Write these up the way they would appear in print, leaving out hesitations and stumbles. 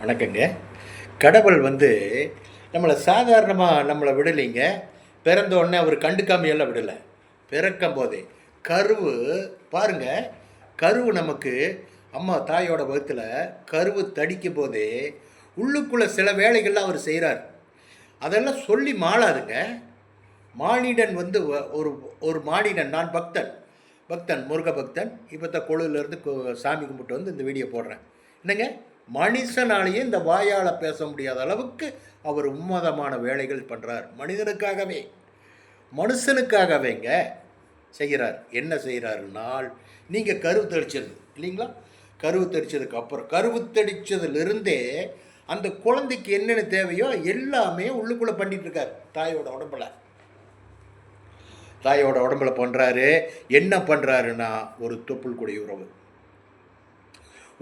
வணக்கங்க. கடவுள் நம்மளை சாதாரணமாக நம்மளை விடலைங்க. பிறந்த உடனே அவர் கண்டுக்காமையெல்லாம் விடலை. பிறக்கும் போதே கருவு பாருங்க, கருவு நமக்கு அம்மா தாயோட வகுத்தில் கருவு தடிக்கும் போதே உள்ளுக்குள்ளே சில வேலைகள்லாம் அவர் செய்கிறார். அதெல்லாம் சொல்லி மாளாதுங்க. மானிடன் ஒரு ஒரு மானிடன். நான் பக்தன் முருக பக்தன். இப்போ தான் கொழுவிலேருந்து சாமி கும்பிட்டு இந்த வீடியோ போடுறேன். என்னங்க, மனுஷனாலேயே இந்த வாயால் பேச முடியாத அளவுக்கு அவர் உன்னதமான வேலைகள் பண்ணுறார். மனுஷனுக்காகவேங்க செய்கிறார். என்ன செய்கிறாருனால், நீங்கள் கருவு தெளிச்சது இல்லைங்களா? கருவு தெளிச்சதுக்கு அப்புறம் கருவு தெளிச்சதுலேருந்தே அந்த குழந்தைக்கு என்னென்ன தேவையோ எல்லாமே உள்ளுக்குள்ளே பண்ணிகிட்ருக்கார். தாயோட உடம்புல பண்ணுறாரு. என்ன பண்ணுறாருன்னா, ஒரு தொப்புள் கொடி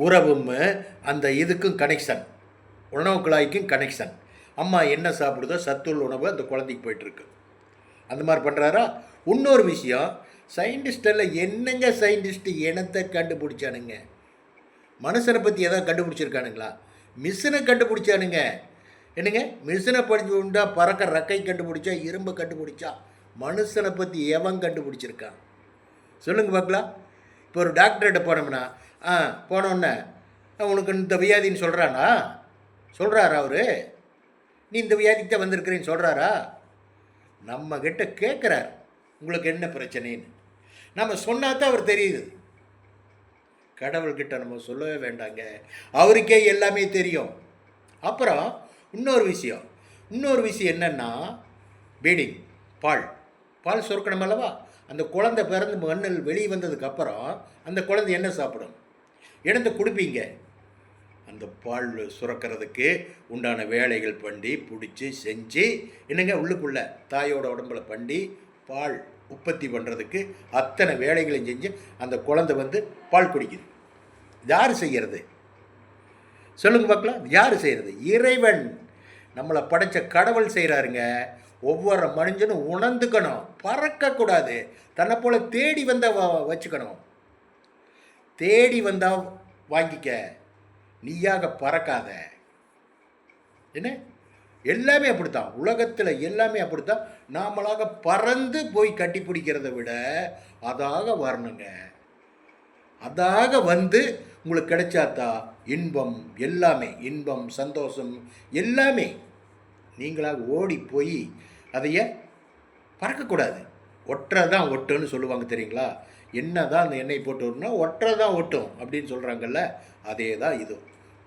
உறவும் அந்த இதுக்கும் கனெக்ஷன், உணவு குழாய்க்கும் கனெக்ஷன். அம்மா என்ன சாப்பிடுதோ சத்துள்ள உணவு அந்த குழந்தைக்கு போயிட்டுருக்கு. அந்த மாதிரி பண்ணுறாரா. இன்னொரு விஷயம், சயின்டிஸ்டெல்லாம் என்னங்க சயின்டிஸ்ட்டு இனத்தை கண்டுபிடிச்சானுங்க? மனுஷனை பற்றி எதாவது கண்டுபிடிச்சிருக்கானுங்களா? மிஷினை கண்டுபிடிச்சானுங்க. என்னங்க, மிஷினை படிச்சு உண்டா பறக்க ரக்கை கண்டுபிடிச்சா, இரும்பு கண்டுபிடிச்சா, மனுஷனை பற்றி எவன் கண்டுபிடிச்சிருக்கான் சொல்லுங்கள் பார்க்கலாம். இப்போ ஒரு டாக்டர்கிட்ட போனோம்னா போனோன்னே உனக்கு இந்த வியாதின்னு சொல்கிறாரா அவர்? நீ இந்த வியாதிக்கு தான் வந்திருக்கிறேன்னு சொல்கிறாரா? நம்மக்கிட்ட கேட்குறார், உங்களுக்கு என்ன பிரச்சனைன்னு. நம்ம சொன்னா தான் அவர் தெரியுது. கடவுள்கிட்ட நம்ம சொல்லவே வேண்டாங்க, அவருக்கே எல்லாமே தெரியும். அப்புறம் இன்னொரு விஷயம் என்னென்னா, பீடிங் பால் சுரக்கணும் அல்லவா? அந்த குழந்தை பிறந்து மண்ணில் வெளியே வந்ததுக்கப்புறம் அந்த குழந்தை என்ன சாப்பிடும்? இடத்தை கொடுப்பீங்க. அந்த பால் சுரக்கிறதுக்கு உண்டான வேலைகள் பண்ணி பிடிச்சி செஞ்சு என்னங்க உள்ளுக்குள்ளே தாயோட உடம்புல பண்ணி பால் உற்பத்தி பண்ணுறதுக்கு அத்தனை வேலைகளையும் செஞ்சு அந்த குழந்தை பால் குடிக்குது. யார் செய்கிறது சொல்லுங்க பார்க்கலாம்? யார் செய்கிறது? இறைவன், நம்மளை படைத்த கடவுள் செய்கிறாருங்க. ஒவ்வொரு மனுஷனும் உணர்ந்துக்கணும். பறக்கக்கூடாது. தன்னை போல் தேடி வந்தால் வச்சுக்கணும். தேடி வந்தால் வாங்கிக்க, நீயாக பறக்காத. என்ன, எல்லாமே அப்படித்தான். உலகத்தில் எல்லாமே அப்படித்தான். நாமளாக பறந்து போய் கட்டி பிடிக்கிறத விட அதாக வரணுங்க. அதாக உங்களுக்கு கிடைச்சாத்தா இன்பம், எல்லாமே இன்பம், சந்தோஷம் எல்லாமே. நீங்களாக ஓடி போய் அதைய பறக்கக்கூடாது. ஒட்டுறதான் ஒட்டுன்னு சொல்லுவாங்க தெரியுங்களா? என்ன தான் அந்த எண்ணெய் போட்டு வரணும்னா ஒட்டுறதான் ஒட்டும் அப்படின்னு சொல்கிறாங்கல்ல, அதே தான் இது.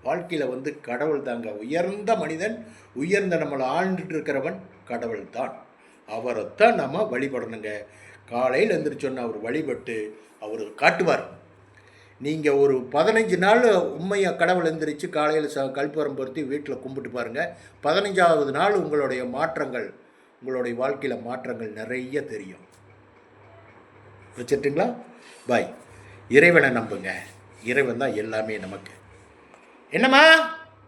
வாழ்க்கையில் கடவுள் தாங்க உயர்ந்த மனிதன். உயர்ந்த நம்மளை ஆண்டுட்டு இருக்கிறவன் கடவுள் தான். அவரைத்தான் நம்ம வழிபடணுங்க. காலையில் எழுந்திரிச்சோன்னா அவர் வழிபட்டு அவர் காட்டுவார். நீங்கள் ஒரு 15 நாள் உண்மையாக கடவுள் எழுந்திரிச்சு காலையில் கல்புரம் பொருத்தி வீட்டில் கும்பிட்டு பாருங்கள். 15ஆவது நாள் உங்களுடைய வாழ்க்கையில் மாற்றங்கள் நிறைய தெரியும். வச்சுட்டுங்களா? பாய். இறைவனை நம்புங்க. இறைவன் தான் எல்லாமே நமக்கு. என்னம்மா?